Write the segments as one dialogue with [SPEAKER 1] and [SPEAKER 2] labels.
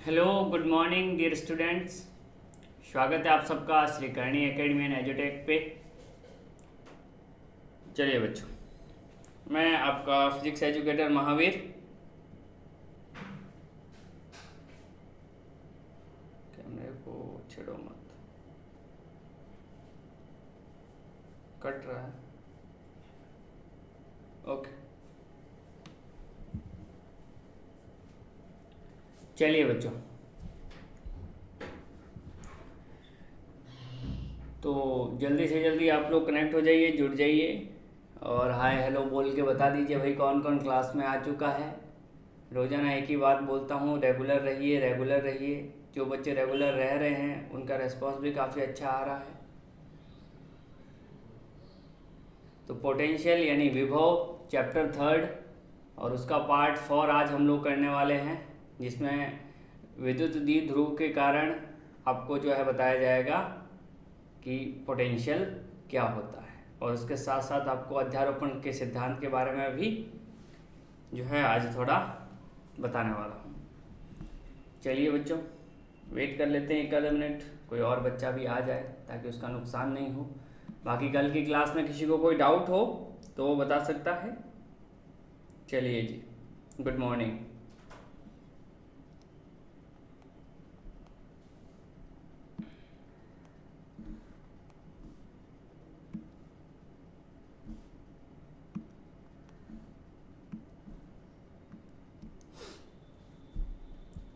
[SPEAKER 1] Hello, good morning dear students. स्वागत है आप सबका श्री करणी एकेडमी एंड एजुटेक पे। चलिए बच्चों, मैं आपका फिजिक्स एजुकेटर महावीर। कैमरे को छेड़ो मत, कट रहा है। ओके, चलिए बच्चों, तो जल्दी से जल्दी आप लोग कनेक्ट हो जाइए, जुड़ जाइए और हाय हेलो बोल के बता दीजिए भाई कौन कौन क्लास में आ चुका है। रोज़ाना एक ही बात बोलता हूँ, रेगुलर रहिए, रेगुलर रहिए। जो बच्चे रेगुलर रह रहे हैं उनका रेस्पॉन्स भी काफ़ी अच्छा आ रहा है। तो पोटेंशियल यानी विभव चैप्टर 3 और उसका पार्ट 4 आज हम लोग करने वाले हैं, जिसमें विद्युत द्विध्रुव के कारण आपको जो है बताया जाएगा कि पोटेंशियल क्या होता है, और उसके साथ साथ आपको अध्यारोपण के सिद्धांत के बारे में भी जो है आज थोड़ा बताने वाला हूँ। चलिए बच्चों, वेट कर लेते हैं एक आधा मिनट, कोई और बच्चा भी आ जाए ताकि उसका नुकसान नहीं हो। बाकी कल की क्लास में किसी को कोई डाउट हो तो वो बता सकता है। चलिए जी, गुड मॉर्निंग।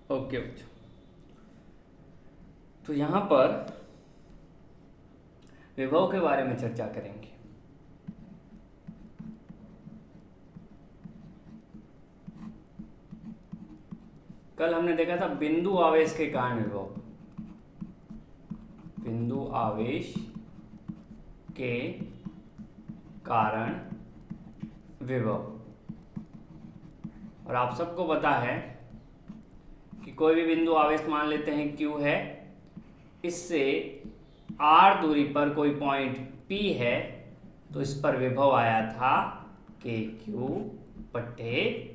[SPEAKER 1] ओके बच्चों, तो यहाँ पर विभव के बारे में चर्चा करेंगे। कल हमने देखा था बिंदु आवेश के कारण विभव, बिंदु आवेश के कारण विभव। और आप सबको पता है कि कोई भी बिंदु आवेश मान लेते हैं Q है, इससे R दूरी पर कोई पॉइंट P है, तो इस पर विभव आया था KQ/R।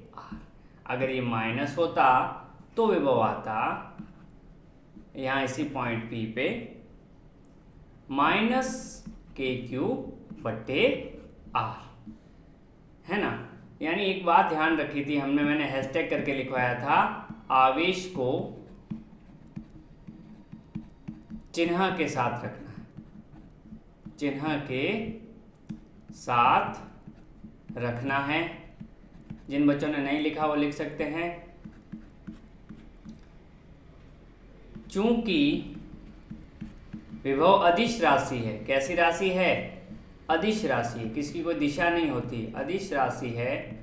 [SPEAKER 1] अगर ये माइनस होता तो विभव आता यहाँ इसी पॉइंट P पे -KQ/R, है ना। यानी एक बात ध्यान रखी थी हमने, मैंने हैशटैग करके लिखवाया था, आवेश को चिन्ह के साथ रखना है, चिन्ह के साथ रखना है। जिन बच्चों ने नहीं लिखा वो लिख सकते हैं। चूंकि विभव अदिश राशि है, कैसी राशि है? अदिश राशि है, किसकी कोई दिशा नहीं होती, अदिश राशि है,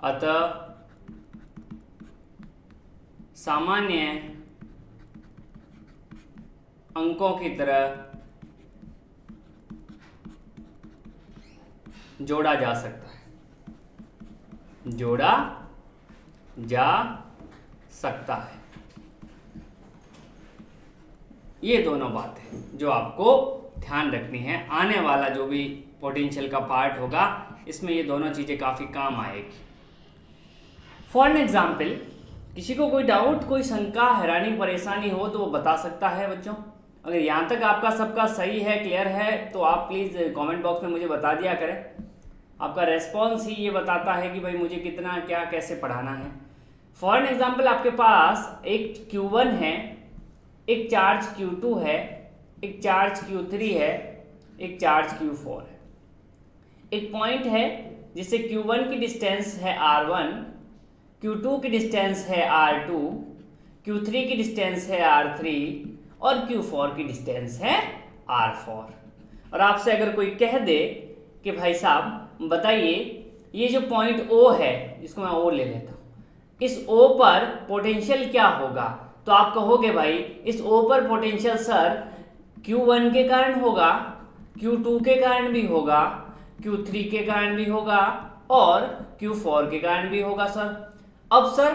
[SPEAKER 1] अतः सामान्य अंकों की तरह जोड़ा जा सकता है, जोड़ा जा सकता है। ये दोनों बातें जो आपको ध्यान रखनी है। आने वाला जो भी पोटेंशियल का पार्ट होगा इसमें ये दोनों चीजें काफी काम आएगी। फॉर एग्जाम्पल, किसी को कोई डाउट, कोई शंका, हैरानी, परेशानी हो तो वो बता सकता है बच्चों। अगर यहाँ तक आपका सबका सही है, क्लियर है, तो आप प्लीज़ कमेंट बॉक्स में मुझे बता दिया करें। आपका रेस्पॉन्स ही ये बताता है कि भाई मुझे कितना क्या कैसे पढ़ाना है। फॉर एग्जाम्पल, आपके पास एक Q1 है, एक चार्ज Q2 है, एक चार्ज Q3 है, एक चार्ज Q4 है। एक पॉइंट है जिससे Q1 की डिस्टेंस है R1, Q2 की डिस्टेंस है R2, Q3 की डिस्टेंस है R3 और Q4 की डिस्टेंस है R4। और आपसे अगर कोई कह दे कि भाई साहब बताइए ये जो पॉइंट O है, जिसको मैं O ले लेता हूँ, इस O पर पोटेंशियल क्या होगा, तो आप कहोगे भाई इस O पर पोटेंशियल सर Q1 के कारण होगा, Q2 के कारण भी होगा, Q3 के कारण भी होगा और Q4 के कारण भी होगा सर। अब सर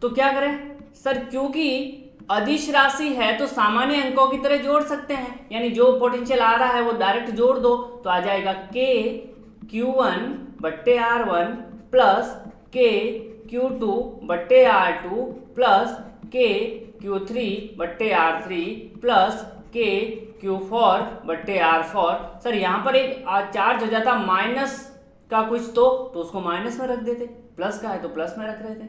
[SPEAKER 1] तो क्या करें सर, क्योंकि अदिश राशि है तो सामान्य अंकों की तरह जोड़ सकते हैं, यानी जो पोटेंशियल आ रहा है वो डायरेक्ट जोड़ दो, तो आ जाएगा KQ1/R1 प्लस Q2 बट्टे R2 प्लस K Q3 बट्टे R3 प्लस K Q4 बट्टे R4। सर यहाँ पर एक चार्ज हो जाता माइनस का कुछ तो उसको माइनस में रख देते, प्लस का है तो प्लस में रख रहे थे।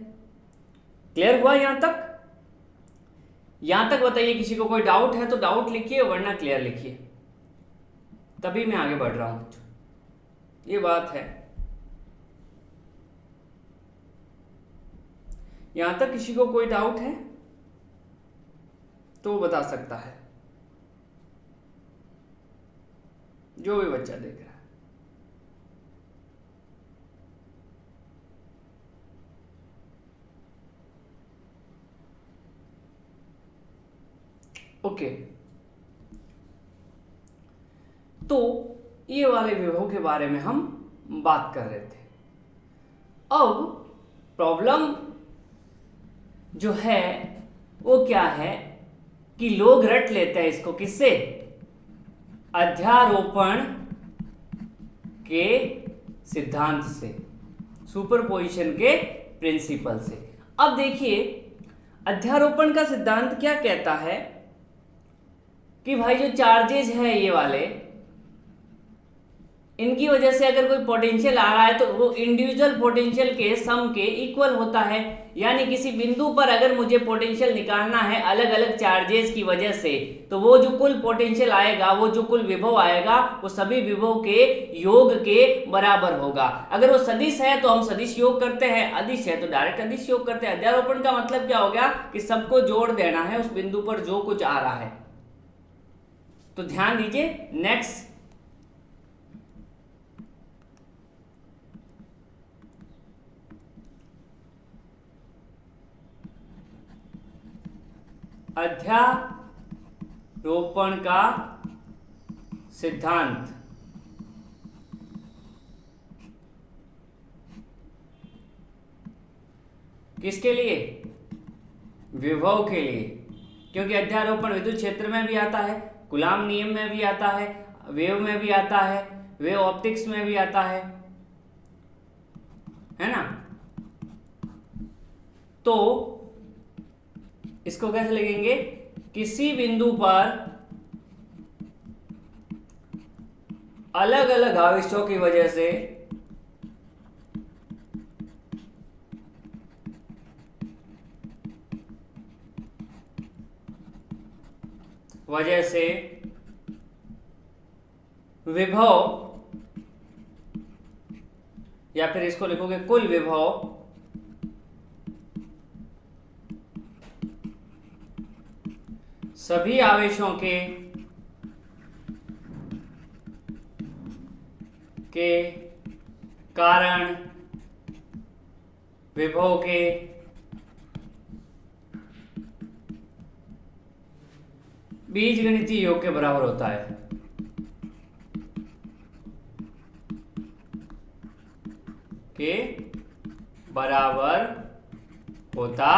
[SPEAKER 1] क्लियर हुआ यहाँ तक? यहाँ तक बताइए, किसी को कोई डाउट है तो डाउट लिखिए, वरना क्लियर लिखिए, तभी मैं आगे बढ़ रहा हूँ बच्चों, ये बात है। यहाँ तक किसी को कोई डाउट है तो वो बता सकता है, जो भी बच्चा देख रहा है। ओके, तो ये वाले विभव के बारे में हम बात कर रहे थे। अब प्रॉब्लम जो है वो क्या है कि लोग रट लेते हैं इसको, किससे? अध्यारोपण के सिद्धांत से, सुपरपोजिशन के प्रिंसिपल से। अब देखिए, अध्यारोपण का सिद्धांत क्या कहता है कि भाई जो चार्जेज है ये वाले, इनकी वजह से अगर कोई पोटेंशियल आ रहा है तो वो इंडिविजुअल पोटेंशियल के सम के इक्वल होता है। यानी किसी बिंदु पर अगर मुझे पोटेंशियल निकालना है अलग अलग चार्जेस की वजह से, तो वो जो कुल पोटेंशियल आएगा, वो जो कुल विभव आएगा, वो सभी विभव के योग के बराबर होगा। अगर वो सदिश है तो हम सदिश योग करते हैं, अदिश है तो डायरेक्ट अदिश योग करते हैं। अध्यारोपण का मतलब क्या हो गया कि सबको जोड़ देना है उस बिंदु पर जो कुछ आ रहा है। तो ध्यान दीजिए, नेक्स्ट अध्यारोपण का सिद्धांत किसके लिए? विभव के लिए, क्योंकि अध्यारोपण विद्युत क्षेत्र में भी आता है, कूलाम नियम में भी आता है, वेव में भी आता है, वेव ऑप्टिक्स में भी आता है ना। तो इसको कैसे लिखेंगे? किसी बिंदु पर अलग अलग आवेशों की वजह से विभव, या फिर इसको लिखोगे कुल विभव, सभी आवेशों के कारण विभव के बीजगणितीय योग के बराबर होता है। के बराबर होता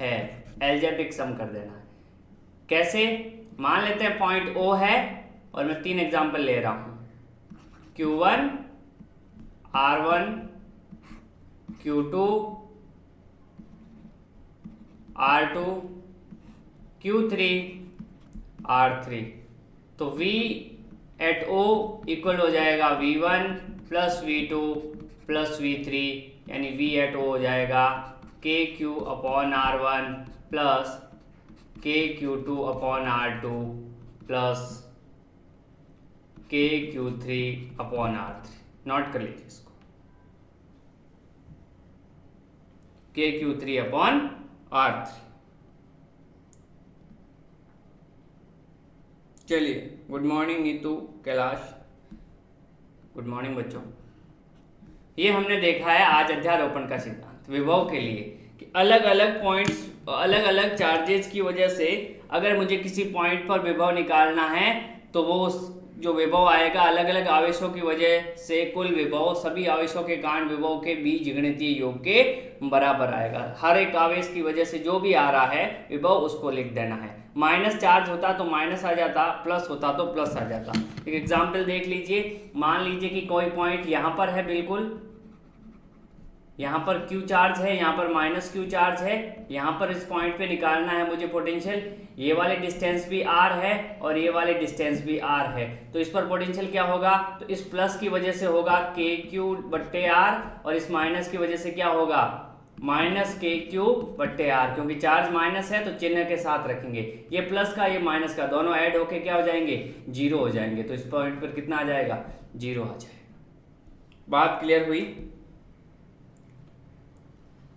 [SPEAKER 1] है, एल्जेब्रिक सम कर देना है। कैसे? मान लेते हैं पॉइंट O है और मैं 3 एग्जांपल ले रहा हूं, Q1 R1 Q2 R2 Q3 R3। तो V एट O इक्वल हो जाएगा V1 plus V2 plus V3, यानी V एट O हो जाएगा KQ upon R1 plus KQ2 upon R2 plus KQ3 upon R3। Note कर लीजिए इसको, KQ3 अपॉन R3। चलिए, good morning Neetu, Kailash, good morning बच्चों। ये हमने देखा है आज अध्यारोपण का सिद्धांत विभव के लिए कि अलग अलग पॉइंट्स, अलग अलग चार्जेस की वजह से अगर मुझे किसी पॉइंट पर विभव निकालना है तो वो जो विभव आएगा अलग अलग आवेशों की वजह से कुल विभव सभी आवेशों के कारण विभव के बीजगणितीय योग के बराबर आएगा। हर एक आवेश की वजह से जो भी आ रहा है विभव, उसको लिख देना है। माइनस चार्ज होता तो माइनस आ जाता, प्लस होता तो प्लस आ जाता। एक एग्जाम्पल देख लीजिए, मान लीजिए कि कोई पॉइंट यहाँ पर है, बिल्कुल यहाँ पर Q चार्ज है, यहाँ पर माइनस Q चार्ज है, यहाँ पर इस पॉइंट पे निकालना है मुझे पोटेंशियल। ये वाले डिस्टेंस भी R है और ये वाले डिस्टेंस भी R है, तो इस पर पोटेंशियल क्या होगा, तो इस प्लस की वजह से होगा KQ/R और इस माइनस की वजह से क्या होगा, माइनस KQ/R, क्योंकि चार्ज माइनस है तो चिन्ह के साथ रखेंगे, ये प्लस का ये माइनस का दोनों ऐड होके क्या हो जाएंगे, 0 हो जाएंगे, तो इस पॉइंट पर कितना आ जाएगा, 0 आ जाएगा। बात क्लियर हुई?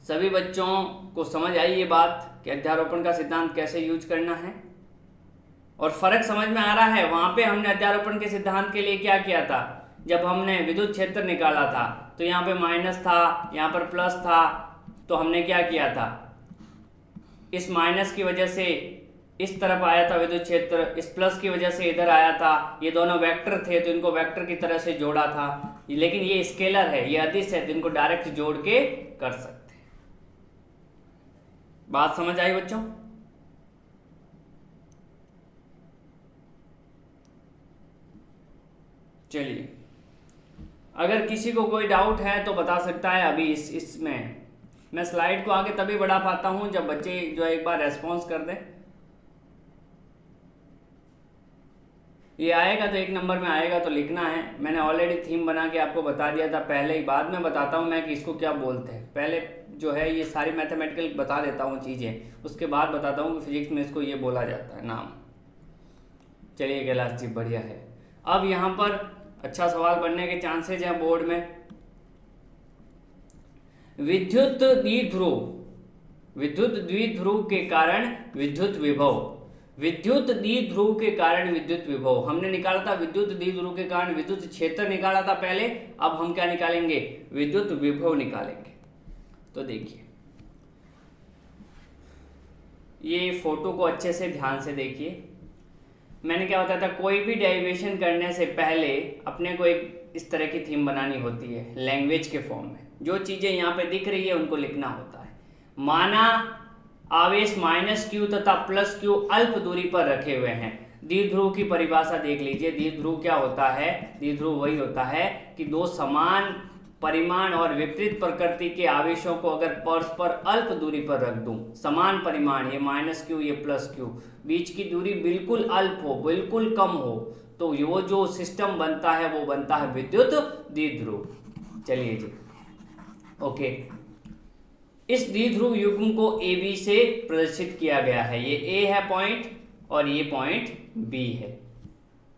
[SPEAKER 1] सभी बच्चों को समझ आई ये बात कि अध्यारोपण का सिद्धांत कैसे यूज करना है, और फर्क समझ में आ रहा है। वहां पे हमने अध्यारोपण के सिद्धांत के लिए क्या किया था, जब हमने विद्युत क्षेत्र निकाला था तो यहाँ पे माइनस था, यहाँ पर प्लस था, तो हमने क्या किया था, इस माइनस की वजह से इस तरफ आया था विद्युत क्षेत्र, इस प्लस की वजह से इधर आया था, ये दोनों वेक्टर थे तो इनको वेक्टर की तरह से जोड़ा था, लेकिन ये स्केलर है, ये अदिश है, तो इनको डायरेक्ट जोड़ के कर सकते। बात समझ आई बच्चों? चलिए, अगर किसी को कोई डाउट है तो बता सकता है। अभी इसमें मैं स्लाइड को आगे तभी बढ़ा पाता हूं जब बच्चे जो एक बार रेस्पॉन्स कर दें। ये आएगा तो 1 नंबर में आएगा तो लिखना है। मैंने ऑलरेडी थीम बना के आपको बता दिया था पहले ही, बाद में बताता हूँ मैं कि इसको क्या बोलते हैं। पहले जो है ये सारी मैथमेटिकल बता देता हूँ चीज़ें, उसके बाद बताता हूँ कि फिजिक्स में इसको ये बोला जाता है नाम। चलिए कैलाश जी बढ़िया है। अब यहाँ पर अच्छा सवाल बनने के चांसेज हैं बोर्ड में। विद्युत द्विध्रुव के कारण विद्युत विभव, विद्युत द्विध्रुव के कारण विद्युत विभव हमने निकाला था। विद्युत द्विध्रुव के कारण विद्युत क्षेत्र निकाला था पहले, अब हम क्या निकालेंगे, विद्युत विभव निकालेंगे। तो देखिए, ये फोटो को अच्छे से ध्यान से देखिए। मैंने क्या बताया था, कोई भी डेरिवेशन करने से पहले अपने को एक इस तरह की थीम बनानी होती है लैंग्वेज के फॉर्म में। जो चीज़ें यहाँ पे दिख रही है उनको लिखना होता है। माना आवेश -q तथा +q अल्प दूरी पर रखे हुए हैं। द्विध्रुव की परिभाषा देख लीजिए। द्विध्रुव क्या होता है, द्विध्रुव वही होता है कि दो समान परिमाण और विपरीत प्रकृति के आवेशों को अगर परस्पर अल्प दूरी पर रख दूं, समान परिमाण, ये -q ये +q, बीच की दूरी बिल्कुल अल्प हो, बिल्कुल कम हो, तो वो जो सिस्टम बनता है वो बनता है विद्युत द्विध्रुव। चलिए जी, ओके। इस द्विध्रुव युग्म को AB से प्रदर्शित किया गया है। ये A है पॉइंट और ये पॉइंट B है,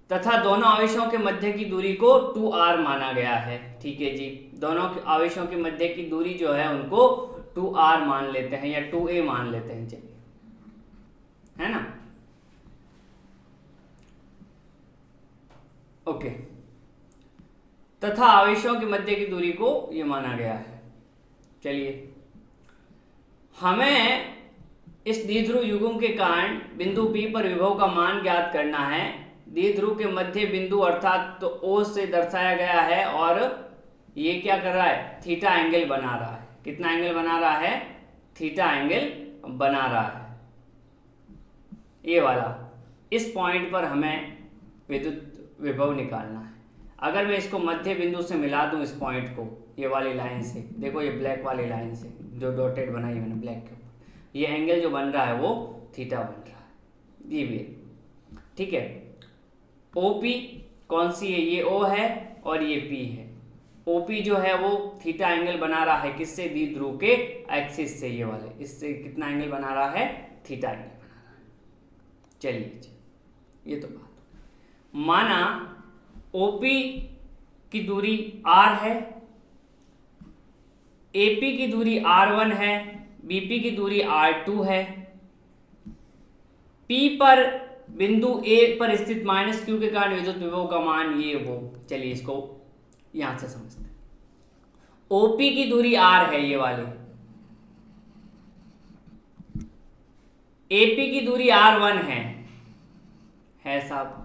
[SPEAKER 1] तथा दोनों आवेशों के मध्य की दूरी को 2r माना गया है। ठीक है जी, दोनों आवेशों के मध्य की दूरी जो है उनको 2r मान लेते हैं या 2a मान लेते हैं। चलिए, है ना, ओके। तथा आवेशों के मध्य की दूरी को ये माना गया है। चलिए, हमें इस द्विध्रुव युग्म के कारण बिंदु P पर विभव का मान ज्ञात करना है। द्विध्रुव के मध्य बिंदु अर्थात तो O से दर्शाया गया है, और ये क्या कर रहा है, थीटा एंगल बना रहा है। कितना एंगल बना रहा है, थीटा एंगल बना रहा है, ये वाला। इस पॉइंट पर हमें विद्युत विभव निकालना है। अगर मैं इसको मध्य बिंदु से मिला दूं, इस पॉइंट को ये वाली लाइन से, देखो ये ब्लैक वाली लाइन से जो डॉटेड बनाई मैंने ब्लैक के ऊपर, ये एंगल जो बन रहा है वो थीटा बन रहा है, ये भी। ठीक है, OP कौन सी है, ये O है और ये P है। OP जो है वो थीटा एंगल बना रहा है किससे, द्विध्रुव के एक्सिस से, ये वाले, इससे कितना एंगल बना रहा है, थीटा एंगल बना रहा है। चलिए, ये तो बात। माना OP की दूरी R है, AP की दूरी R1 है, BP की दूरी R2 है। P पर बिंदु A पर स्थित -q के कारण विद्युत विभव का मान ये वो। चलिए, इसको यहां से समझते हैं। OP की दूरी R है, ये वाली। AP की दूरी R1 है साहब।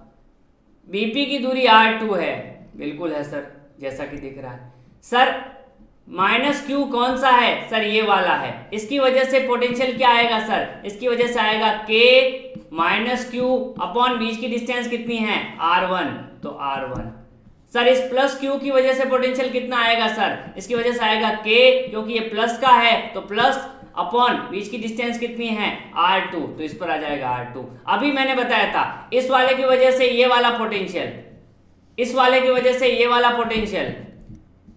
[SPEAKER 1] BP की दूरी R2 है, बिल्कुल है सर, जैसा कि दिख रहा है। सर -q कौन सा है, सर ये वाला है। इसकी वजह से पोटेंशियल क्या आएगा सर, इसकी वजह से आएगा K -q अपॉन बीच की डिस्टेंस कितनी है, R1, तो R1। सर इस प्लस क्यू की वजह से पोटेंशियल कितना आएगा सर, इसकी वजह से आएगा k, क्योंकि ये प्लस का है तो प्लस अपॉन बीच की डिस्टेंस कितनी है r2, तो इस पर आ जाएगा r2। अभी मैंने बताया था इस वाले की वजह से ये वाला पोटेंशियल, इस वाले की वजह से ये वाला पोटेंशियल,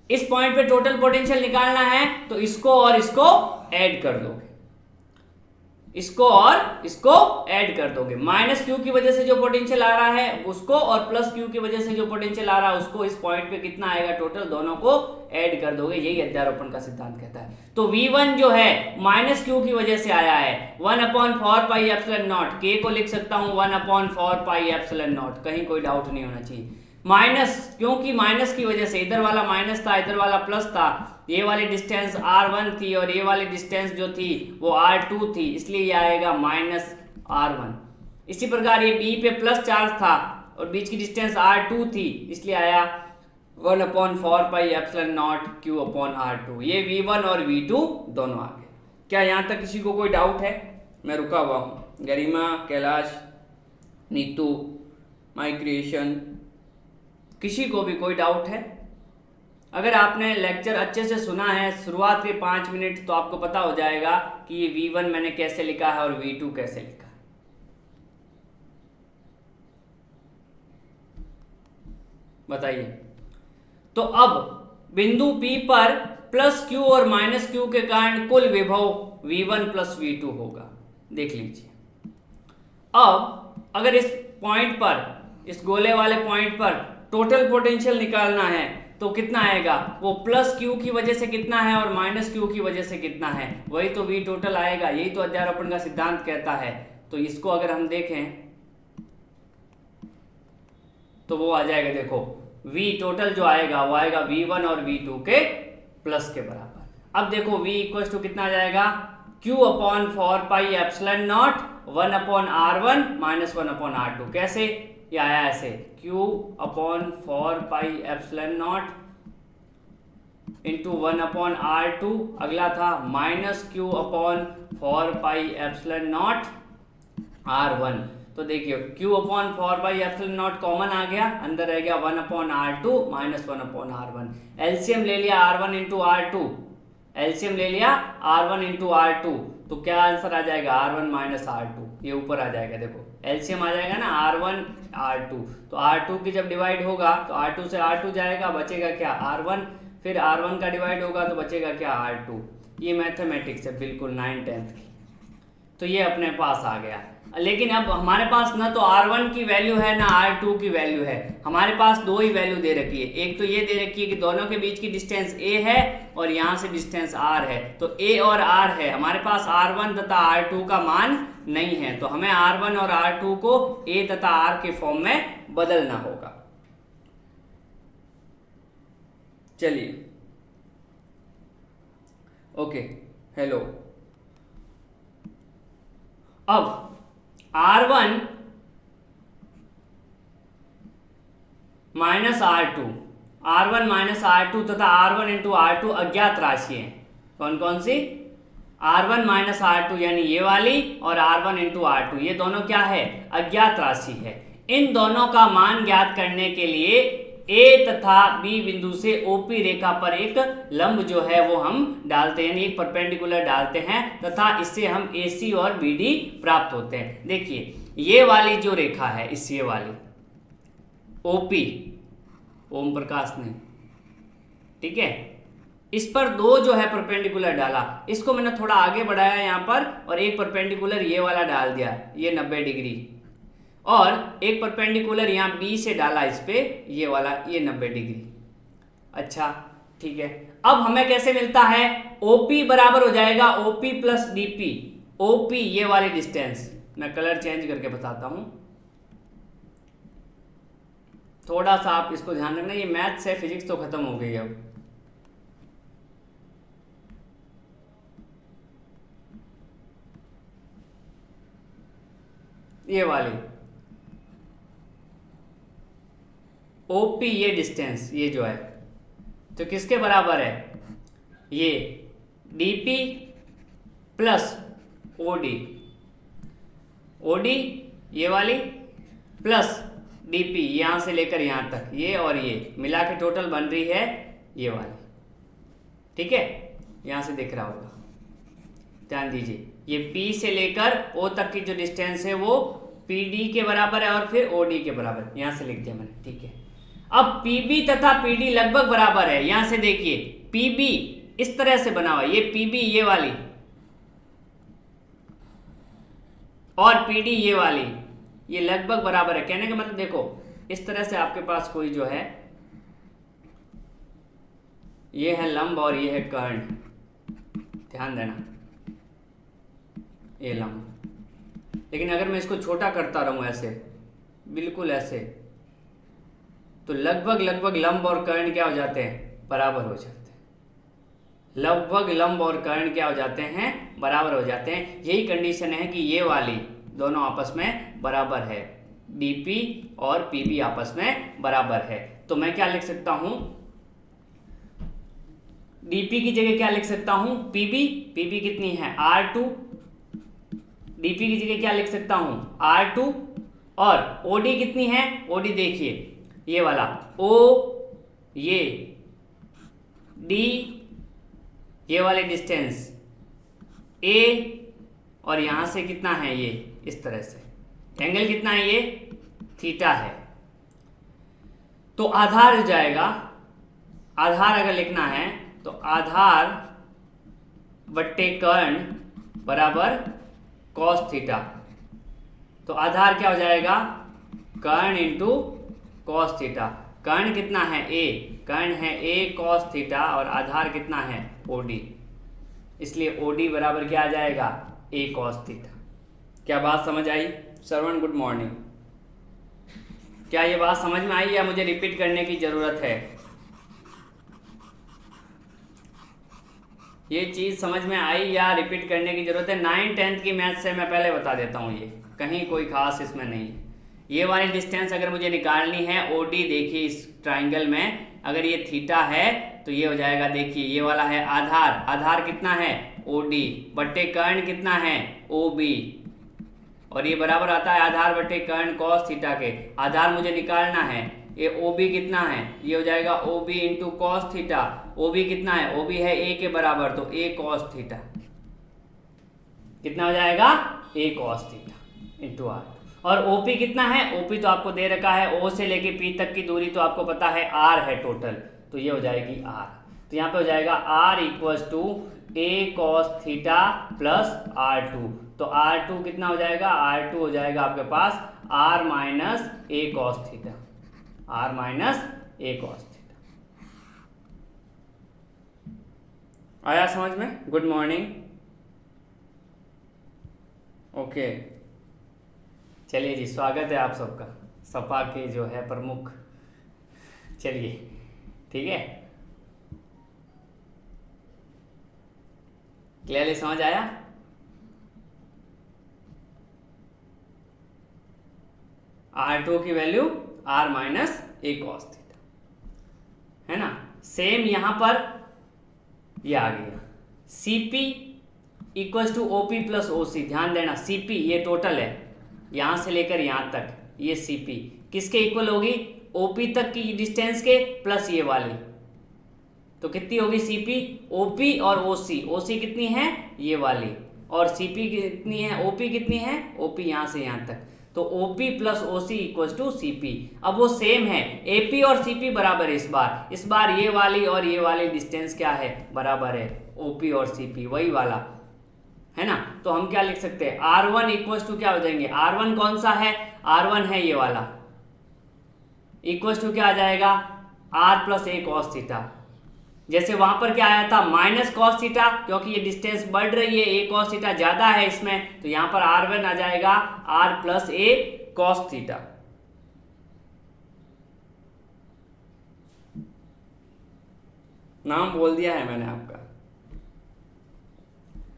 [SPEAKER 1] इस पॉइंट पे टोटल पोटेंशियल निकालना है तो इसको और इसको ऐड कर दोगे, इसको और इसको ऐड कर दोगे। माइनस क्यू की वजह से जो पोटेंशियल आ रहा है उसको और प्लस क्यू की वजह से जो पोटेंशियल आ रहा है उसको, इस पॉइंट पे कितना आएगा टोटल, दोनों को ऐड कर दोगे। यही अध्यारोपण का सिद्धांत कहता है। तो V1 जो है माइनस क्यू की वजह से आया है 1/4πε0, के को लिख सकता हूं 1/4πε0, कहीं कोई डाउट नहीं होना चाहिए। माइनस, क्योंकि माइनस की वजह से इधर वाला माइनस था इधर वाला प्लस था, ये वाली डिस्टेंस r1 थी और ये वाली डिस्टेंस जो थी वो r2 थी, इसलिए ये आएगा माइनस r1। इसी प्रकार ये b पे प्लस चार्ज था और बीच की डिस्टेंस r2 थी, इसलिए आया 1/4πε0 q/r2। ये v1 और v2 दोनों आ गए। क्या यहाँ तक किसी को कोई डाउट है? मैं रुका हुआ हूँ। गरिमा, कैलाश, नीतू, माई क्रिएशन, किसी को भी कोई डाउट है? अगर आपने लेक्चर अच्छे से सुना है शुरुआत के 5 मिनट तो आपको पता हो जाएगा कि ये V1 मैंने कैसे लिखा है और V2 कैसे लिखा है। बताइए। तो अब बिंदु P पर प्लस Q और माइनस Q के कारण कुल विभव V1 प्लस V2 होगा। देख लीजिए। अब अगर इस पॉइंट पर, इस गोले वाले पॉइंट पर टोटल पोटेंशियल निकालना है तो कितना आएगा, वो प्लस क्यू की वजह से कितना है और माइनस क्यू की वजह से कितना है, वही तो V टोटल आएगा। यही तो अध्यारोपण का सिद्धांत कहता है। तो इसको अगर हम देखें तो वो आ जाएगा, देखो V टोटल जो आएगा वो आएगा V1 और V2 के प्लस के बराबर। अब देखो V इक्वल टू कितना आ जाएगा, q/4πε0 1/r1 माइनस 1/r2। कैसे ये आया ऐसे, q/4πε0 इंटू 1/r2, अगला था माइनस q/4πε0 r1। तो देखिए q/4πε0 कॉमन आ गया, अंदर रह गया 1/r2 माइनस 1/r1। एलसीएम ले लिया r1 इंटू r2, एलसीएम ले लिया r1 इंटू r2, तो क्या आंसर आ जाएगा r1 माइनस r2, ये ऊपर आ जाएगा। देखो एलसीएम आ जाएगा ना r1 r2, तो r2 की जब डिवाइड होगा तो r2 से r2 जाएगा, बचेगा क्या r1, फिर r1 का डिवाइड होगा तो बचेगा क्या r2। ये मैथमेटिक्स है बिल्कुल 9th-10th की। तो ये अपने पास आ गया। लेकिन अब हमारे पास ना तो r1 की वैल्यू है ना r2 की वैल्यू है, हमारे पास दो ही वैल्यू दे रखी है। एक तो ये दे रखी है कि दोनों के बीच की डिस्टेंस a है और यहाँ से डिस्टेंस r है, तो a और r है। हमारे पास r1 तथा r2 का मान नहीं है, तो हमें r1 और r2 को a तथा r के फॉर्म में बदलना होगा। चलिए ओके, हेलो। अब r1 minus r2, r1 minus r2 तथा r1 इंटू r2 अज्ञात राशि है। कौन कौन सी? r1 माइनस r2 यानी ये वाली और r1 इंटू r2, ये दोनों क्या है? अज्ञात राशि है। इन दोनों का मान ज्ञात करने के लिए A तथा B बिंदु से OP रेखा पर एक लंब जो है वो हम डालते हैं, यानी एक परपेंडिकुलर डालते हैं तथा इससे हम AC और BD प्राप्त होते हैं। देखिए ये वाली जो रेखा है, इस ये वाली OP, ओम प्रकाश ने, ठीक है, इस पर दो जो है परपेंडिकुलर डाला, इसको मैंने थोड़ा आगे बढ़ाया यहाँ पर और एक परपेंडिकुलर ये वाला डाल दिया, ये 90 डिग्री, और एक परपेंडिकुलर यहाँ बी से डाला इस पे, ये वाला, ये 90 डिग्री। अच्छा ठीक है, अब हमें कैसे मिलता है? OP बराबर हो जाएगा OP प्लस DP। OP ये वाली डिस्टेंस, मैं कलर चेंज करके बताता हूँ, थोड़ा सा आप इसको ध्यान रखना। ये मैथ्स है, फिजिक्स तो खत्म हो गई अब। ये वाली OP ये डिस्टेंस, ये जो है तो किसके बराबर है? ये DP प्लस OD, OD ये वाली प्लस डीपी यहाँ से लेकर यहाँ तक, ये और ये मिला के टोटल बन रही है ये वाली, ठीक है, यहाँ से दिख रहा होगा, ध्यान दीजिए। ये P से लेकर O तक की जो डिस्टेंस है वो PD के बराबर है और फिर OD के बराबर, यहाँ से लिख दिया मैंने, ठीक है। अब PB तथा PD लगभग बराबर है, यहाँ से देखिए PB इस तरह से बना हुआ है, ये PB ये वाली और PD ये वाली, ये लगभग बराबर है। कहने का मतलब देखो, इस तरह से आपके पास कोई जो है, ये है लंब और ये है कर्ण, ध्यान देना, ये लंब। लेकिन अगर मैं इसको छोटा करता रहूं ऐसे, बिल्कुल ऐसे, तो लगभग लगभग लंब और कर्ण क्या हो जाते हैं, बराबर हो जाते हैं। लगभग लंब और कर्ण क्या हो जाते हैं, बराबर हो जाते हैं। यही कंडीशन है कि ये वाली दोनों आपस में बराबर है, DP और PB आपस में बराबर है। तो मैं क्या लिख सकता हूं, DP की जगह क्या लिख सकता हूं, PB कितनी है R2, DP की जगह क्या लिख सकता हूं R2, और OD कितनी है, OD देखिए ये वाला O, ये D, ये वाले डिस्टेंस A, और यहां से कितना है ये, इस तरह से एंगल कितना है, ये थीटा है। तो आधार हो जाएगा, आधार अगर लिखना है तो आधार बट्टे कर्ण बराबर कॉस थीटा। तो आधार क्या हो जाएगा, कर्ण इंटू कॉस थीटा। कर्ण कितना है A, कर्ण है A कॉस थीटा और आधार कितना है OD, इसलिए OD बराबर क्या आ जाएगा, A कॉस थीटा। क्या बात समझ आई श्रवण, गुड मॉर्निंग। क्या ये बात समझ में आई या मुझे रिपीट करने की जरूरत है? ये चीज समझ में आई या रिपीट करने की जरूरत है? 9th 10th की मैथ से मैं पहले बता देता हूँ, ये कहीं कोई खास इसमें नहीं है। ये वाली डिस्टेंस अगर मुझे निकालनी है OD, देखिए इस ट्राइंगल में अगर ये थीटा है तो ये हो जाएगा, देखिए ये वाला है आधार, आधार कितना है OD बट्टे कर्ण कितना है OB, और ये बराबर आता है आधार बट्टे कर्ण कॉस थीटा के। आधार मुझे निकालना है, ये OB कितना है, ये हो जाएगा OB into cos theta. OB कितना है, OB है A के बराबर, तो A कॉस थीटा कितना हो जाएगा, A cos theta into R। और OP कितना है, OP तो आपको दे रखा है, O से लेके P तक की दूरी तो आपको पता है R है टोटल, तो ये हो जाएगी R। तो यहाँ पे हो जाएगा R equals to A cos theta plus R2। तो R2 कितना हो जाएगा, R2 हो जाएगा आपके पास R minus A cos theta, R minus A cos theta. आया समझ में? Good morning. ओके चलिए जी, स्वागत है आप सबका, सपा के जो है प्रमुख। चलिए ठीक है, क्लियरली समझ आया? R2 की value R minus A cos theta है ना। सेम यहां पर ये आ गया CP equals to OP plus OC। ध्यान देना, CP ये टोटल है, यहां से लेकर यहां तक, ये CP किसके इक्वल होगी, OP तक की डिस्टेंस के प्लस ये वाली, तो कितनी होगी CP, OP और OC। OC कितनी है, ये वाली, और CP कितनी है, OP कितनी है, OP यहां से यहां तक, तो OP plus OC equals to CP। अब वो सेम है, AP और CP बराबर है इस बार ये वाली और ये वाली डिस्टेंस क्या है, बराबर है, OP और CP वही वाला है ना। तो हम क्या लिख सकते हैं, R1 इक्वल्स टू क्या हो जाएंगे, R1 कौन सा है, R1 है ये वाला, इक्वल्स टू क्या आ जाएगा, R plus A cos theta. जैसे वहां पर क्या आया था, माइनस कॉस थीटा, क्योंकि ये डिस्टेंस बढ़ रही है, A कॉस थीटा ज्यादा है इसमें, तो यहां पर R1 आ जाएगा R plus A cos theta. नाम बोल दिया है मैंने आपका।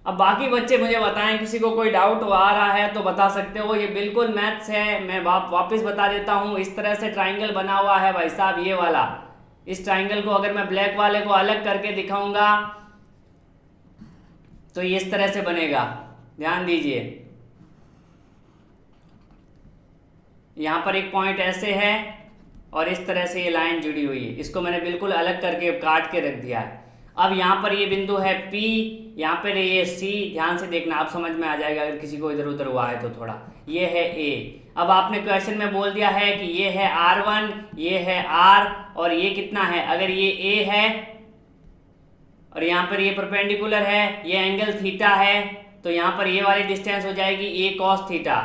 [SPEAKER 1] अब बाकी बच्चे मुझे बताएं, किसी को कोई डाउट आ रहा है तो बता सकते हो। ये बिल्कुल मैथ्स है, मैं वापस बता देता हूँ। इस तरह से ट्राइंगल बना हुआ है भाई साहब, ये वाला। इस ट्राइंगल को अगर मैं ब्लैक वाले को अलग करके दिखाऊंगा तो ये इस तरह से बनेगा, ध्यान दीजिए। यहाँ पर एक पॉइंट ऐसे है और इस तरह से ये लाइन जुड़ी हुई है, इसको मैंने बिल्कुल अलग करके काट के रख दिया है। अब यहाँ पर ये बिंदु है P, यहाँ पर ये C, ध्यान से देखना आप समझ में आ जाएगा अगर किसी को इधर उधर हुआ है तो थोड़ा। ये है A। अब आपने क्वेश्चन में बोल दिया है कि ये है R1, ये है R और ये कितना है, अगर ये A है और यहाँ पर ये परपेंडिकुलर है, ये एंगल थीटा है, तो यहाँ पर ये वाली डिस्टेंस हो जाएगी A cos थीटा,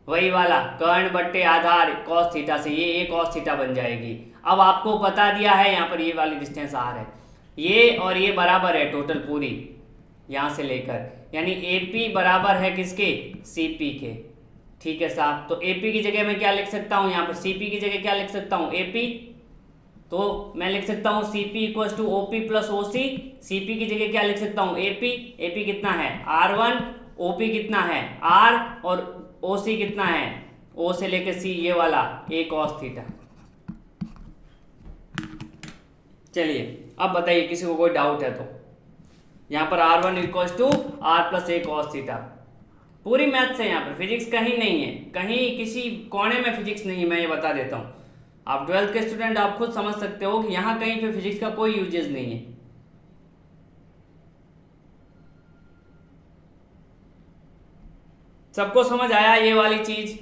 [SPEAKER 1] वही वाला कर्ण बट्टे आधार cos थीटा से ये A cos थीटा बन जाएगी। अब आपको बता दिया है यहाँ पर ये वाली डिस्टेंस R है, ये और ये बराबर है टोटल पूरी यहाँ से लेकर, यानी AP बराबर है किसके, CP के। ठीक है साहब, तो AP की जगह मैं क्या लिख सकता हूँ, यहाँ पर CP की जगह क्या लिख सकता हूँ, AP, तो मैं लिख सकता हूँ CP equals to OP plus OC। CP की जगह क्या लिख सकता हूँ, AP, AP कितना है R1, OP कितना है R और OC कितना है, O से लेकर C, ये वाला A cos थीटा। चलिए अब बताइए किसी को कोई डाउट है तो। यहाँ पर R1 equals to R plus A cos theta, पूरी मैथ्स है यहाँ पर, फिजिक्स कहीं नहीं है, कहीं किसी कोने में फिजिक्स नहीं है, मैं ये बता देता हूँ। आप 12th के स्टूडेंट आप खुद समझ सकते हो कि यहाँ कहीं पे फिजिक्स का कोई यूजेस नहीं है। सबको समझ आया ये वाली चीज?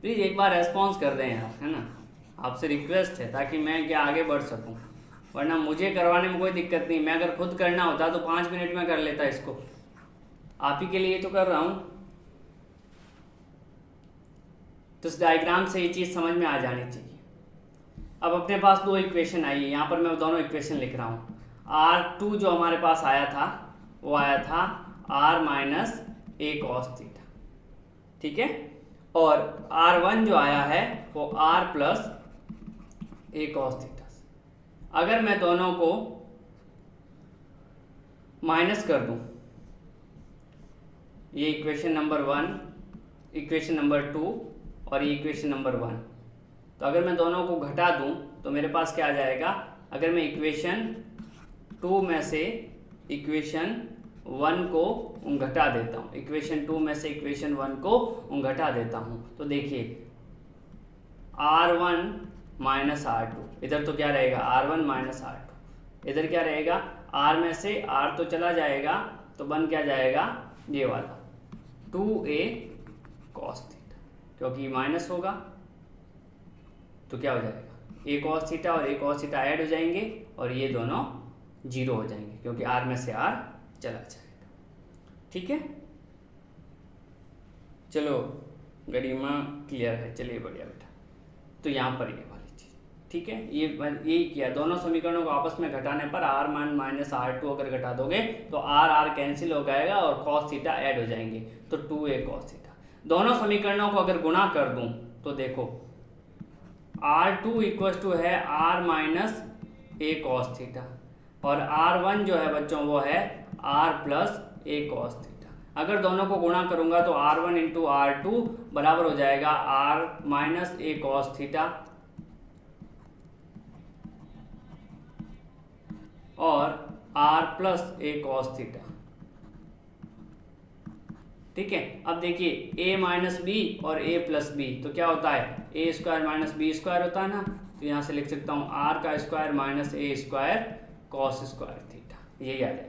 [SPEAKER 1] प्लीज एक बार रेस्पॉन्स कर दें यार, है ना, आपसे रिक्वेस्ट है ताकि मैं क्या आगे बढ़ सकूं, वरना मुझे करवाने में कोई दिक्कत नहीं, मैं अगर खुद करना होता तो 5 मिनट में कर लेता इसको, आप ही के लिए तो कर रहा हूं। तो इस डायग्राम से ये चीज़ समझ में आ जानी चाहिए। अब अपने पास दो इक्वेशन आई है, यहाँ पर मैं दोनों इक्वेशन लिख रहा हूँ। R2 जो हमारे पास आया था वो आया था R minus A cos theta, ठीक है, और R1 जो आया है वो R plus A cos theta. अगर मैं दोनों को माइनस कर दूं, ये इक्वेशन नंबर 1, इक्वेशन नंबर 2 और ये इक्वेशन नंबर 1, तो अगर मैं दोनों को घटा दूं तो मेरे पास क्या आ जाएगा, अगर मैं इक्वेशन 2 में से इक्वेशन 1 को घटा देता हूँ, इक्वेशन 2 में से इक्वेशन 1 को घटा देता हूँ, तो देखिए R1 माइनस R2, इधर तो क्या रहेगा R1 माइनस R2, इधर क्या रहेगा R में से R तो चला जाएगा, तो बन क्या जाएगा ये वाला 2A cos थीटा, क्योंकि माइनस होगा तो क्या हो जाएगा A cos थीटा और A cos थीटा ऐड हो जाएंगे और ये दोनों जीरो हो जाएंगे क्योंकि R में से R चला जाएगा। ठीक है, चलो गरिमा क्लियर है, चलिए बढ़िया बेटा। तो यहाँ पर ये वाली चीज़, ठीक है, ये यही किया, दोनों समीकरणों को आपस में घटाने पर R1 माइनस R2 अगर घटा दोगे तो R कैंसिल हो जाएगा और cos थीटा ऐड हो जाएंगे, तो 2A cos थीटा। दोनों समीकरणों को अगर गुणा कर दूं तो देखो R2 इक्वल टू है R minus A cos theta और R1 जो है बच्चों वो है R plus A cos theta. अगर दोनों को गुणा करूंगा तो R1 इंटू R2 बराबर हो जाएगा R minus A cos theta और R plus A cos theta. ठीक है, अब देखिए A माइनस बी और A प्लस बी, तो क्या होता है A square minus B square होता है ना, तो यहाँ से लिख सकता हूँ R का square minus A square cos square theta, यही आ जाएगा।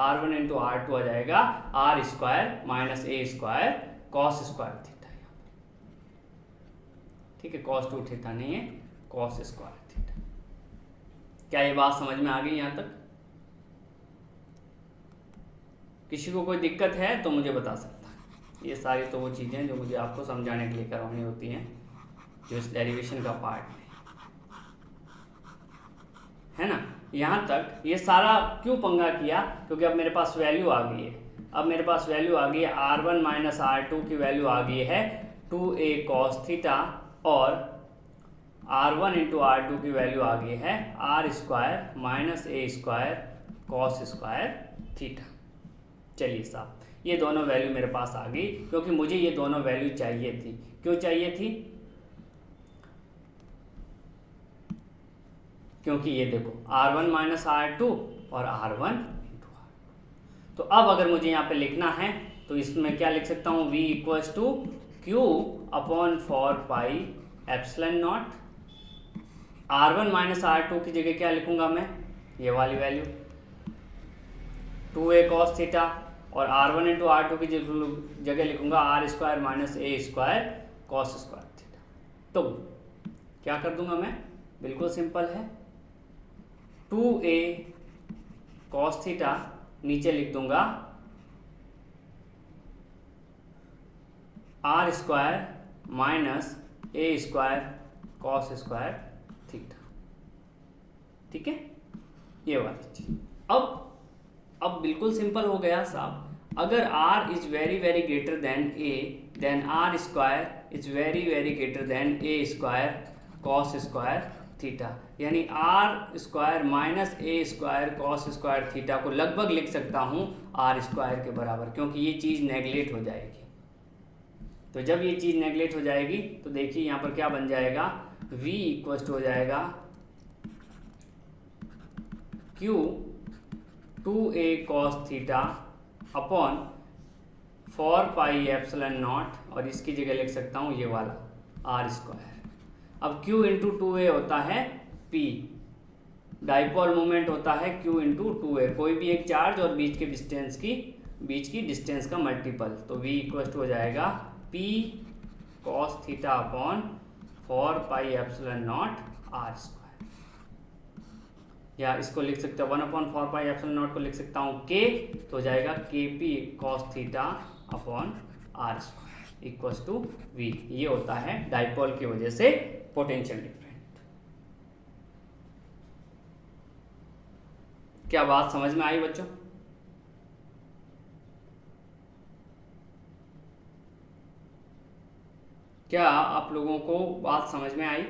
[SPEAKER 1] R1 इंटू R2 आ जाएगा R square minus A square cos square theta. ठीक है, कॉस 2 थीटा नहीं है, कॉस स्क्वायर थीटा। क्या ये बात समझ में आ गई यहाँ तक? किसी को कोई दिक्कत है तो मुझे बता सकता है। ये सारी तो वो चीज़ें जो मुझे आपको समझाने के लिए करवानी होती हैं, जो इस डेरिवेशन का पार्ट है ना। यहाँ तक ये सारा क्यों पंगा किया, क्योंकि अब मेरे पास वैल्यू आ गई है, अब मेरे पास वैल्यू आ गई है R1 माइनस R2 की वैल्यू आ गई है 2A cos थीटा और R1 इंटू R2 की वैल्यू आ गई है R square minus A square cos square theta. चलिए साहब, ये दोनों वैल्यू मेरे पास आ गई क्योंकि मुझे ये दोनों वैल्यू चाहिए थी। क्यों चाहिए थी? क्योंकि ये देखो R1 माइनस R2 और R1 इंटू तो अब अगर मुझे यहाँ पे लिखना है तो इसमें क्या लिख सकता हूँ, v equals to q upon 4πε0। R1 minus R2 की जगह क्या लिखूंगा मैं, ये वाली वैल्यू 2a cos थीटा, और R1 इंटू R2 की जगह लिखूंगा R स्क्वायर माइनस ए स्क्वायर कॉस स्क्वायर थीटा। तो क्या कर दूंगा मैं, बिल्कुल सिंपल है, 2a cos थीटा नीचे लिख दूंगा R स्क्वायर माइनस ए स्क्वायर कॉस स्क्वायर थीटा। ठीक है, ये वाली चीज। अब बिल्कुल सिंपल हो गया साहब। अगर r is very very greater than a, then r square is very very greater than a square cos square theta. यानी r square minus a square cos square theta को लगभग लिख सकता हूँ r स्क्वायर के बराबर, क्योंकि ये चीज़ नेगलेक्ट हो जाएगी। तो जब ये चीज़ नेगलेक्ट हो जाएगी तो देखिए यहाँ पर क्या बन जाएगा, v इक्वल हो जाएगा q 2a cos theta upon 4πε0, और इसकी जगह लिख सकता हूँ ये वाला r स्क्वायर। अब q इंटू 2a होता है p, डाइपोल मोमेंट होता है q इंटू 2a, कोई भी एक चार्ज और बीच की डिस्टेंस का मल्टीपल। तो v इक्वल हो जाएगा p cos theta upon 4πε0 r square, या इसको लिख सकते हैं 1/4πε0 को लिख सकता हूँ k, तो हो जाएगा kp cos theta upon r square equals to v। ये होता है डाइपोल की वजह से पोटेंशियल डिफरेंट। क्या बात समझ में आई बच्चों? क्या आप लोगों को बात समझ में आई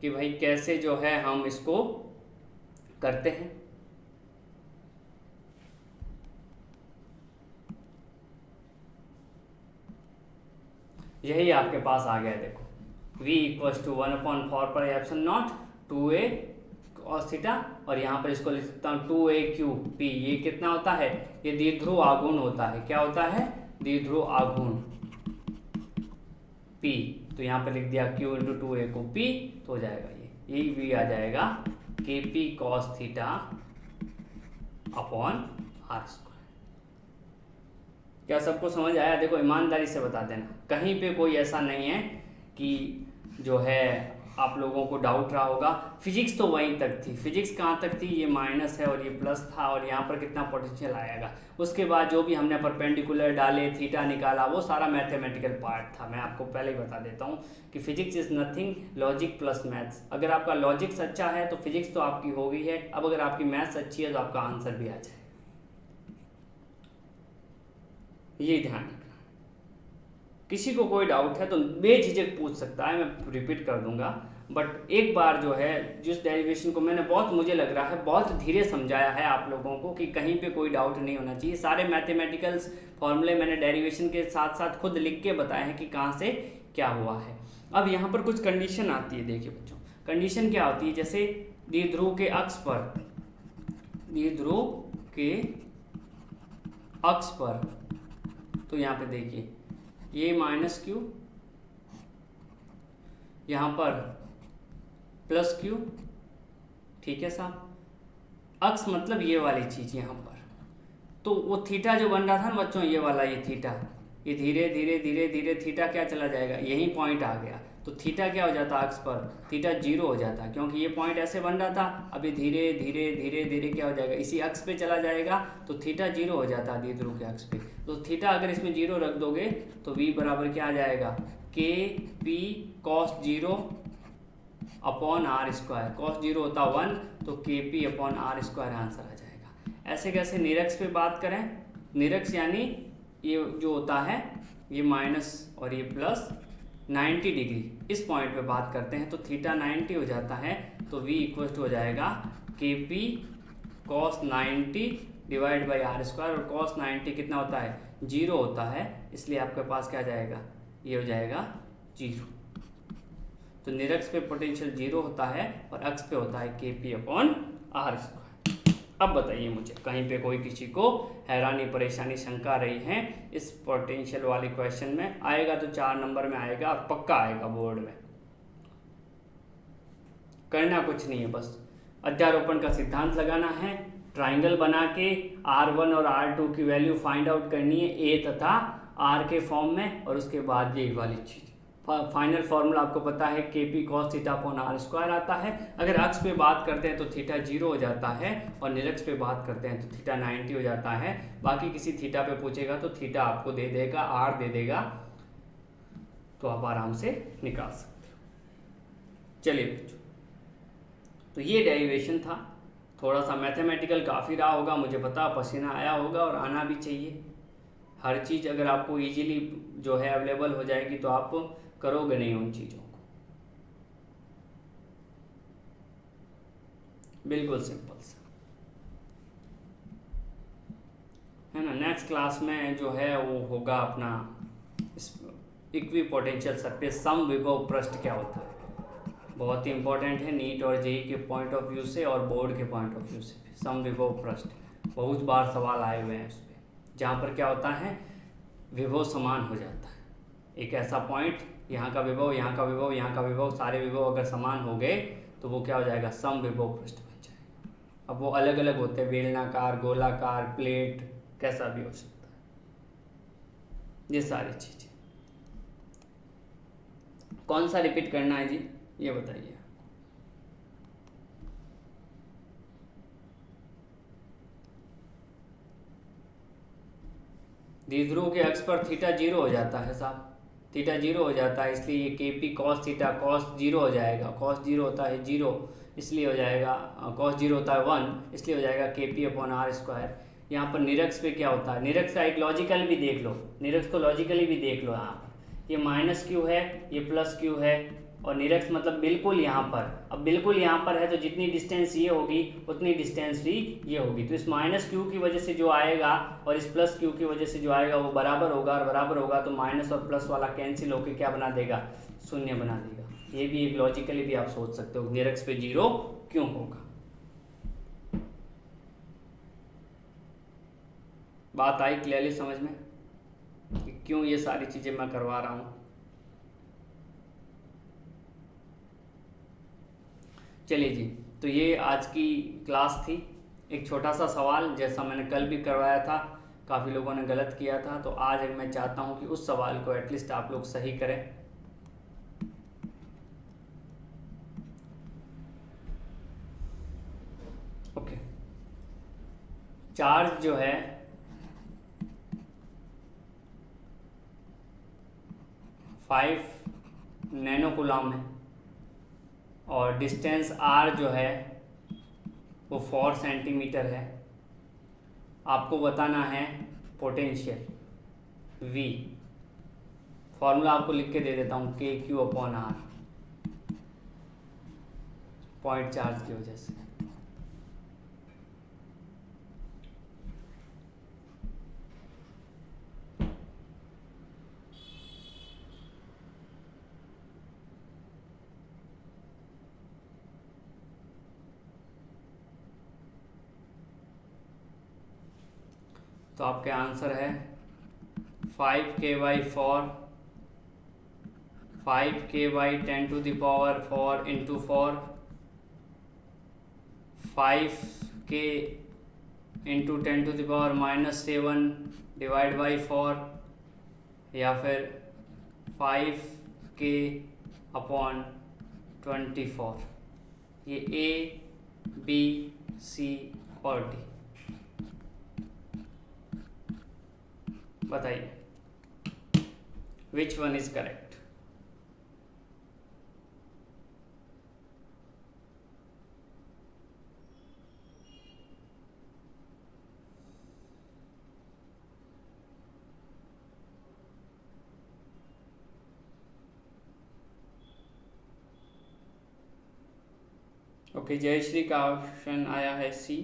[SPEAKER 1] कि भाई कैसे जो है हम इसको करते हैं? यही आपके पास आ गया, देखो v equals to 1/4πε0 2a cos theta, और यहाँ पर इसको लिख सकता हूँ 2aq p। ये कितना होता है, ये द्विध्रुव आघूर्ण होता है। क्या होता है, द्विध्रुव आघूर्ण p। तो यहाँ पर लिख दिया q इंटू 2a को p, तो हो जाएगा यही v आ जाएगा kp cos theta upon r square. क्या सबको समझ आया? देखो ईमानदारी से बता देना, कहीं पे कोई ऐसा नहीं है कि जो है आप लोगों को डाउट रहा होगा। फिजिक्स तो वहीं तक थी, फिजिक्स कहाँ तक थी, ये माइनस है और ये प्लस था, और यहाँ पर कितना पोटेंशियल आएगा। उसके बाद जो भी हमने परपेंडिकुलर डाले, थीटा निकाला, वो सारा मैथमेटिकल पार्ट था। मैं आपको पहले ही बता देता हूँ कि physics is nothing, logic plus maths. अगर आपका लॉजिक्स अच्छा है तो फिजिक्स तो आपकी हो गई है। अब अगर आपकी मैथ्स अच्छी है तो आपका आंसर भी आ जाए, ये ध्यान रखना। किसी को कोई डाउट है तो बेझिझक पूछ सकता है, मैं रिपीट कर दूंगा। बट एक बार जो है जिस डेरिवेशन को मैंने मुझे लग रहा है बहुत धीरे समझाया है आप लोगों को कि कहीं पे कोई डाउट नहीं होना चाहिए। सारे मैथमेटिकल्स फॉर्मूले मैंने डेरिवेशन के साथ साथ खुद लिख के बताए हैं कि कहाँ से क्या हुआ है। अब यहाँ पर कुछ कंडीशन आती है, देखिए बच्चों कंडीशन क्या होती है। जैसे द्विध्रुव के अक्ष पर, तो यहाँ पे देखिए ये माइनस क्यू, यहाँ पर प्लस क्यू, ठीक है साहब। अक्स मतलब ये वाली चीज़ यहाँ पर, तो वो थीटा जो बन रहा था ना बच्चों, ये वाला, ये थीटा, ये धीरे धीरे धीरे धीरे थीटा क्या चला जाएगा, यही पॉइंट आ गया। तो थीटा क्या हो जाता अक्स पर, थीटा 0 हो जाता, क्योंकि ये पॉइंट ऐसे बन रहा था। अभी धीरे धीरे धीरे धीरे क्या हो जाएगा, इसी अक्स पे चला जाएगा, तो थीटा 0 हो जाता है द्विध्रुव के अक्स पे। तो थीटा अगर इसमें 0 रख दोगे तो v बराबर क्या आ जाएगा, के P cos 0 upon r square. Cos 0 होता 1, तो k p upon r square answer आ जाएगा। ऐसे कैसे निरक्ष पे बात करें, निरक्ष यानी ये जो होता है ये माइनस और ये प्लस 90 डिग्री, इस पॉइंट पे बात करते हैं तो थीटा 90 हो जाता है। तो v इक्वल हो जाएगा के P cos 90 divide by R square, और कॉस 90 कितना होता है, 0 होता है, इसलिए आपके पास क्या जाएगा, ये हो जाएगा 0। तो निरक्ष पे पोटेंशियल 0 होता है और अक्ष पे होता है के पी अपॉन आर स्क्वायर। अब बताइए मुझे, कहीं पे कोई किसी को हैरानी परेशानी शंका रही है इस पोटेंशियल वाले क्वेश्चन में? आएगा तो 4 नंबर में आएगा और पक्का आएगा बोर्ड में। करना कुछ नहीं है, बस अध्यारोपण का सिद्धांत लगाना है, ट्राइंगल बना के R1 और R2 की वैल्यू फाइंड आउट करनी है A तथा R के फॉर्म में, और उसके बाद ये वाली चीज़ फाइनल फार्मूला आपको पता है KP cos theta upon R square आता है। अगर अक्ष पे बात करते हैं तो थीटा 0 हो जाता है, और निरक्ष पे बात करते हैं तो थीटा 90 हो जाता है। बाकी किसी थीटा पे पूछेगा तो थीटा आपको दे देगा, R दे देगा, तो आप आराम से निकाल सकते हो। चलिए बच्चों, तो ये डेरिवेशन था। थोड़ा सा मैथमेटिकल काफ़ी रहा होगा, मुझे पता, पसीना आया होगा और आना भी चाहिए। हर चीज़ अगर आपको इजीली जो है अवेलेबल हो जाएगी तो आप करोगे नहीं उन चीज़ों को। बिल्कुल सिंपल सा है ना। नेक्स्ट क्लास में जो है वो होगा अपना इक्वी पोटेंशियल सरफेस सम विभव पृष्ठ क्या होता है। बहुत ही इंपॉर्टेंट है नीट और जेई के पॉइंट ऑफ व्यू से और बोर्ड के पॉइंट ऑफ व्यू से। सम विभव पृष्ठ बहुत बार सवाल आए हुए हैं उस पर, जहाँ पर क्या होता है विभव समान हो जाता है। एक ऐसा पॉइंट, यहाँ का विभव, यहाँ का विभव, यहाँ का विभव, सारे विभव अगर समान हो गए तो वो क्या हो जाएगा, सम विभव पृष्ठ बन जाएगा। अब वो अलग अलग होते हैं, बेलनाकार, गोलाकार, प्लेट, कैसा भी हो सकता है। ये सारी चीज़ें कौन सा रिपीट करना है जी, ये बताइए। द्विध्रुव के अक्ष पर थीटा 0 हो जाता है साहब, थीटा 0 हो जाता है, इसलिए ये KP cos थीटा cos 0 हो जाएगा। cos 0 होता है 0, इसलिए हो जाएगा cos 0 होता है 1, इसलिए हो जाएगा KP अपॉन R स्क्वायर। यहाँ पर निरक्ष पे क्या होता है, निरक्ष का एक लॉजिकल भी देख लो, निरक्ष को लॉजिकली भी देख लो। यहाँ पर ये माइनस क्यू है, ये प्लस क्यू है, और निरक्ष मतलब बिल्कुल यहाँ पर। अब बिल्कुल यहाँ पर है तो जितनी डिस्टेंस ये होगी उतनी डिस्टेंस भी ये होगी, तो इस माइनस क्यू की वजह से जो आएगा और इस प्लस क्यू की वजह से जो आएगा वो बराबर होगा, और बराबर होगा तो माइनस और प्लस वाला कैंसिल होकर क्या बना देगा, शून्य बना देगा। ये भी एक लॉजिकली भी आप सोच सकते हो, निरक्ष पे 0 क्यों होगा। बात आई क्लियरली समझ में कि क्यों ये सारी चीज़ें मैं करवा रहा हूँ। चलिए जी, तो ये आज की क्लास थी। एक छोटा सा सवाल, जैसा मैंने कल भी करवाया था, काफ़ी लोगों ने गलत किया था, तो आज मैं चाहता हूँ कि उस सवाल को एटलीस्ट आप लोग सही करें। ओके, चार्ज जो है 5 नैनो कूलम है, और डिस्टेंस R जो है वो 4 सेंटीमीटर है। आपको बताना है पोटेंशियल V। फॉर्मूला आपको लिख के दे देता हूँ, KQ upon R, point charge की वजह से। तो आपके आंसर है 5K/4, 5K/10⁴ into 4, 5K into 10⁻⁻7 divide by 4, या फिर 5K अपॉन 24। ये A, B, C और D, बताइए which one is correct. Okay, Jayshree का ऑप्शन आया है C।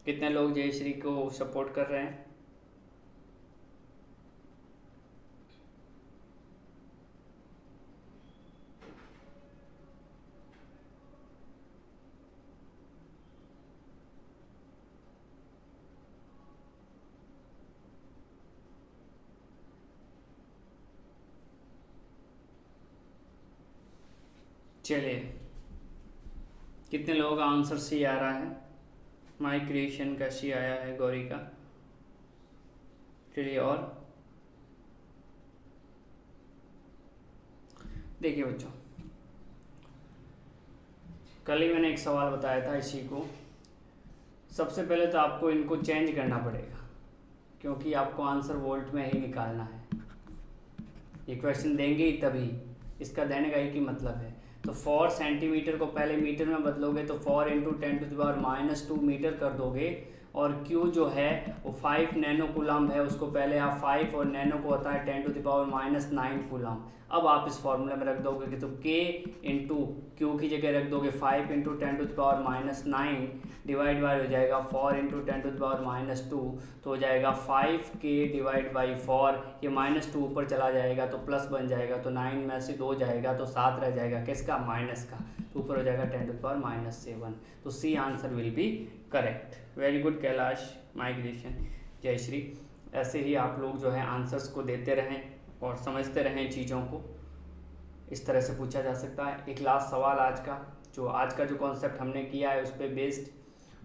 [SPEAKER 1] कितने लोग जयश्री को सपोर्ट कर रहे हैं? चलिए, कितने लोगों का आंसर सी आ रहा है? माई क्रिएशन का सी आया है, गौरी का। चलिए, और देखिए बच्चों, कल ही मैंने एक सवाल बताया था इसी को। सबसे पहले तो आपको इनको चेंज करना पड़ेगा, क्योंकि आपको आंसर वोल्ट में ही निकालना है। ये क्वेश्चन देंगे ही तभी, इसका देने का एक ही मतलब है। तो 4 सेंटीमीटर को पहले मीटर में बदलोगे तो 4 इंटू 10⁻² मीटर कर दोगे, और Q जो है वो 5 नैनो कूलम्ब है, उसको पहले आप 5 और नैनो को होता है 10⁻⁹ कूलम्ब। अब आप इस फॉर्मूले में रख दोगे कि तो K इंटू Q की जगह रख दोगे 5 इंटू 10⁻⁹ डिवाइड बाय हो जाएगा 4 इंटू 10⁻², तो हो जाएगा 5K डिवाइड बाई 4। ये -2 ऊपर चला जाएगा तो प्लस बन जाएगा, तो 9 में से 2 जाएगा तो 7 रह जाएगा, किसका? माइनस का, तो ऊपर हो जाएगा 10⁻⁷। तो C answer will be correct. Very good Kailash, migration, Jai Shri. ऐसे ही आप लोग जो है आंसर्स को देते रहें और समझते रहें चीज़ों को। इस तरह से पूछा जा सकता है। एक लास्ट सवाल आज का जो कॉन्सेप्ट हमने किया है उस पर बेस्ड।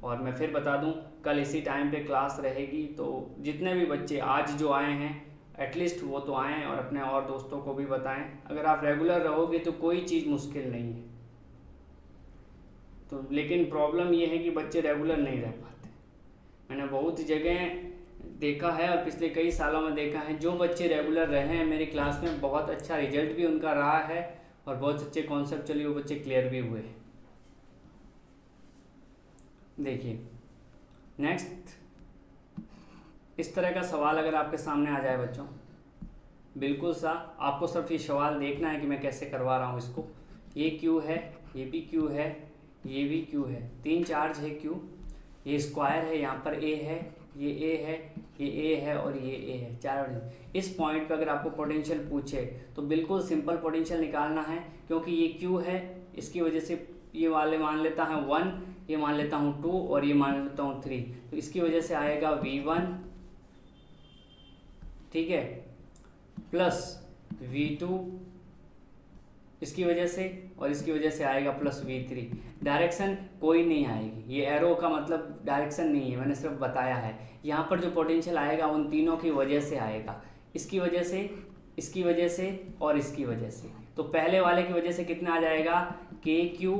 [SPEAKER 1] और मैं फिर बता दूं, कल इसी टाइम पे क्लास रहेगी, तो जितने भी बच्चे आज जो आए हैं एटलीस्ट वो तो आएँ और अपने और दोस्तों को भी बताएं। अगर आप रेगुलर रहोगे तो कोई चीज़ मुश्किल नहीं है। तो लेकिन प्रॉब्लम ये है कि बच्चे रेगुलर नहीं रह पाते। मैंने बहुत जगह देखा है और पिछले कई सालों में देखा है, जो बच्चे रेगुलर रहे हैं मेरी क्लास में, बहुत अच्छा रिजल्ट भी उनका रहा है और बहुत अच्छे कॉन्सेप्चुअली वो बच्चे क्लियर भी हुए। देखिए नेक्स्ट, इस तरह का सवाल अगर आपके सामने आ जाए बच्चों, बिल्कुल सा आपको सिर्फ ये सवाल देखना है कि मैं कैसे करवा रहा हूँ इसको। ये क्यू है, ये भी क्यू है, ये भी क्यू है, 3 चार्ज है क्यू, ये स्क्वायर है, यहाँ पर ए है, ये ए है, ये ए है और ये ए है, 4। इस पॉइंट पर अगर आपको पोटेंशियल पूछे तो बिल्कुल सिंपल पोटेंशियल निकालना है, क्योंकि ये क्यू है, इसकी वजह से ये वाले मान लेता है 1, ये मान लेता हूँ 2 और ये मान लेता हूँ 3, तो इसकी वजह से आएगा V1, ठीक है, प्लस V2 इसकी वजह से, और इसकी वजह से आएगा प्लस V3। डायरेक्शन कोई नहीं आएगी, ये एरो का मतलब डायरेक्शन नहीं है, मैंने सिर्फ बताया है। यहाँ पर जो पोटेंशियल आएगा उन तीनों की वजह से आएगा, इसकी वजह से, इसकी वजह से और इसकी वजह से। तो पहले वाले की वजह से कितना आ जाएगा? KQ,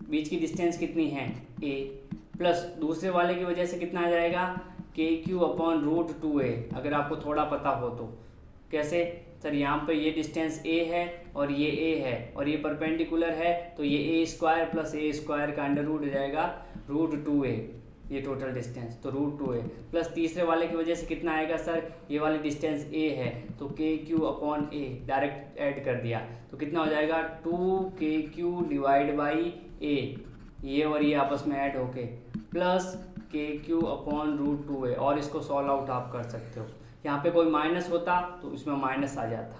[SPEAKER 1] बीच की डिस्टेंस कितनी है? A, प्लस दूसरे वाले की वजह से कितना आ जाएगा? KQ/√2A। अगर आपको थोड़ा पता हो तो कैसे सर, यहाँ पर ये डिस्टेंस A है और ये A है और ये परपेंडिकुलर है, तो ये A² प्लस A² का अंडर रूट हो जाएगा √2A, ये टोटल डिस्टेंस, तो √2A। प्लस तीसरे वाले की वजह से कितना आएगा सर? ये वाली डिस्टेंस A है, तो KQ/A डायरेक्ट ऐड कर दिया, तो कितना हो जाएगा? 2KQ डिवाइड बाई A, ये और ये आपस में ऐड होके, प्लस KQ/√2A। और इसको सॉल्व आउट आप कर सकते हो। यहाँ पे कोई माइनस होता तो इसमें माइनस आ जाता।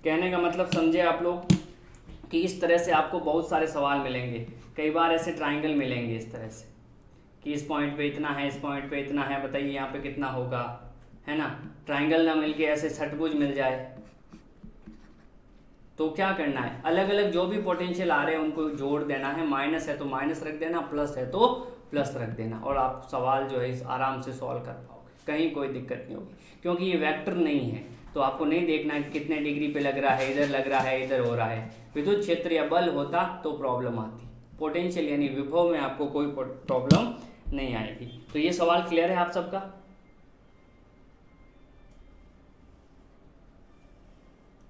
[SPEAKER 1] कहने का मतलब समझे आप लोग कि इस तरह से आपको बहुत सारे सवाल मिलेंगे। कई बार ऐसे ट्राइंगल मिलेंगे इस तरह से कि इस पॉइंट पे इतना है, इस पॉइंट पे इतना है, बताइए यहाँ पे कितना होगा, है ना। ट्राइंगल ना मिलके ऐसे षटभुज मिल जाए तो क्या करना है? अलग अलग जो भी पोटेंशियल आ रहे हैं उनको जोड़ देना है। माइनस है तो माइनस रख देना, प्लस है तो प्लस रख देना, और आप सवाल जो है आराम से सॉल्व कर पाओगे, कहीं कोई दिक्कत नहीं होगी। क्योंकि ये वेक्टर नहीं है तो आपको नहीं देखना है कि कितने डिग्री पे लग रहा है, इधर लग रहा है, इधर हो रहा है। विद्युत क्षेत्र या बल होता तो प्रॉब्लम आती, पोटेंशियल यानी विभव में आपको कोई प्रॉब्लम नहीं आएगी। तो ये सवाल क्लियर है आप सबका?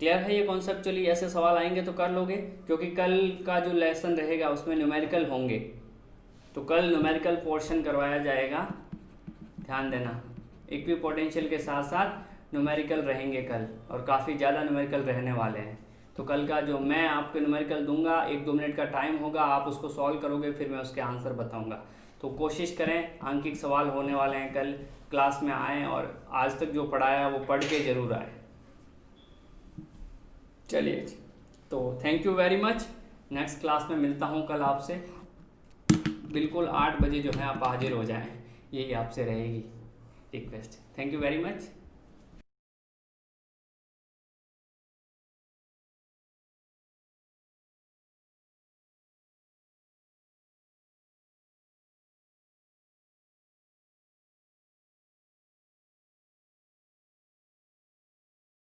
[SPEAKER 1] क्लियर है ये कॉन्सेप्चुअली? ऐसे सवाल आएंगे तो कर लोगे, क्योंकि कल का जो लेसन रहेगा उसमें न्यूमेरिकल होंगे, तो कल न्यूमेरिकल पोर्शन करवाया जाएगा, ध्यान देना। इक्वी पोटेंशियल के साथ साथ न्यूमेरिकल रहेंगे कल, और काफ़ी ज़्यादा न्यूमेरिकल रहने वाले हैं। तो कल का जो मैं आपको न्यूमेरिकल दूंगा, 1-2 मिनट का टाइम होगा, आप उसको सॉल्व करोगे, फिर मैं उसके आंसर बताऊंगा। तो कोशिश करें, अंकिक सवाल होने वाले हैं कल, क्लास में आएँ और आज तक जो पढ़ाया वो पढ़ के ज़रूर आए। चलिए, तो thank you very much. Next class में मिलता हूँ कल आपसे, बिल्कुल 8 बजे जो है आप हाजिर हो जाएं, यही आपसे रहेगी request. Thank you very much.